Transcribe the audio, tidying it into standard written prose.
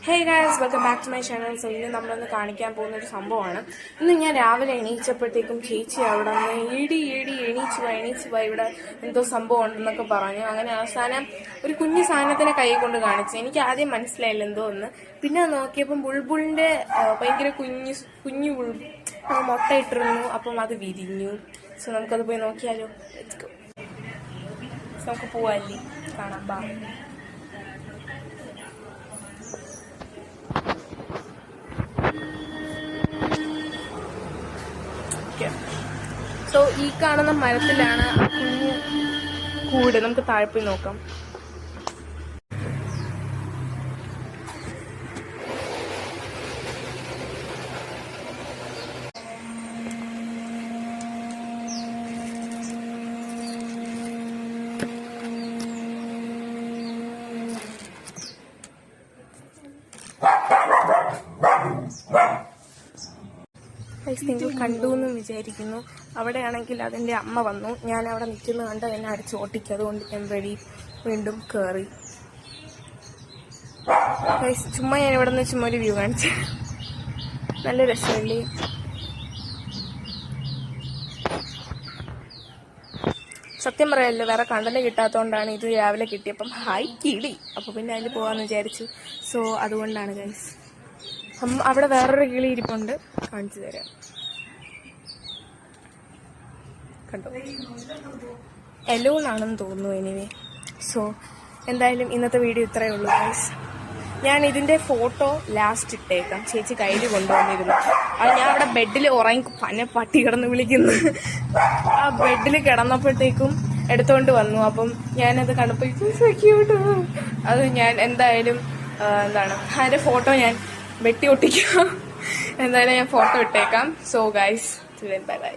Hey guys, welcome back to my channel. So, ഇന്ന് നമ്മളൊന്ന് കാണിക്കാൻ പോകുന്ന ഒരു സംഭവമാണ്. ഇന്ന് ഞാൻ രാവിലെ എണീച്ചപ്പോഴത്തേക്കും ചേച്ചി അവിടെ നിന്ന് എണീച്ചു വാ ഇവിടെ എന്തോ സംഭവം ഉണ്ടെന്നൊക്കെ പറഞ്ഞു. അങ്ങനെ അവസാനം ഒരു കുഞ്ഞു സാധനത്തിനെ കൈ കൊണ്ട് കാണിച്ചു. എനിക്ക് ആദ്യം മനസ്സിലായില്ല എന്തോ ഒന്ന്. പിന്നെ നോക്കിയപ്പം ബുൾബുളിന്റെ ഭയങ്കര കുഞ്ഞു മുട്ട ഇട്ടിരുന്നു. അപ്പം അത് വിരിഞ്ഞു. സോ നമുക്കത് പോയി നോക്കിയാലോ. നമുക്ക് പോവാല്ലേ, കാണാം. ബാ. സോ ഈ കാണുന്ന മരത്തിലാണ് കുഞ്ഞു കൂട്. നമുക്ക് താഴെ പോയി നോക്കാം. നിങ്ങൾ കണ്ടു എന്ന് വിചാരിക്കുന്നു. അവിടെയാണെങ്കിൽ അതിൻ്റെ അമ്മ വന്നു. ഞാൻ അവിടെ നിൽക്കുന്നത് കണ്ട് എന്നെ അടിച്ച് ഓട്ടിക്കും. അതുകൊണ്ട് ഞാൻ വീണ്ടും കയറി. ചുമ്മാ ഞാൻ ഇവിടെ നിന്ന് ചുമ്മാ ഒരു വ്യൂ കാണിച്ചു. നല്ല രസമല്ലേ? സത്യം പറയല്ലോ, വേറെ കണ്ടന്റ് കിട്ടാത്തതുകൊണ്ടാണ് ഇത് രാവിലെ കിട്ടിയപ്പം ഹായ് കിളി. അപ്പോൾ പിന്നെ അതിൽ പോകാമെന്ന് വിചാരിച്ചു. സോ അതുകൊണ്ടാണ് ഗൈസ്. അവിടെ വേറൊരു കിളി ഇരിപ്പുണ്ട്, കാണിച്ചു തരാം. കണ്ടോ, എലോണാണെന്ന് തോന്നുന്നു. എനിവേ, സോ എന്തായാലും ഇന്നത്തെ വീഡിയോ ഇത്രയേ ഉള്ളൂ ഗൈസ്. ഞാൻ ഇതിന്റെ ഫോട്ടോ ലാസ്റ്റ് ഇട്ടേക്കാം. ചേച്ചി കയ്യിൽ കൊണ്ടുവന്നിരുന്നു. അത് ഞാൻ അവിടെ ബെഡിൽ ഉറങ്ങി പട്ടി കിടന്ന് വിളിക്കുന്നു. ആ ബെഡിൽ കിടന്നപ്പോഴത്തേക്കും എടുത്തോണ്ട് വന്നു. അപ്പം ഞാനത് കണ്ടപ്പോൾ അത് ഞാൻ എന്തായാലും അതിന്റെ ഫോട്ടോ ഞാൻ വെട്ടി ഒട്ടിക്കാം. എന്തായാലും ഞാൻ ഫോട്ടോ ഇട്ടേക്കാം. So guys, bye bye.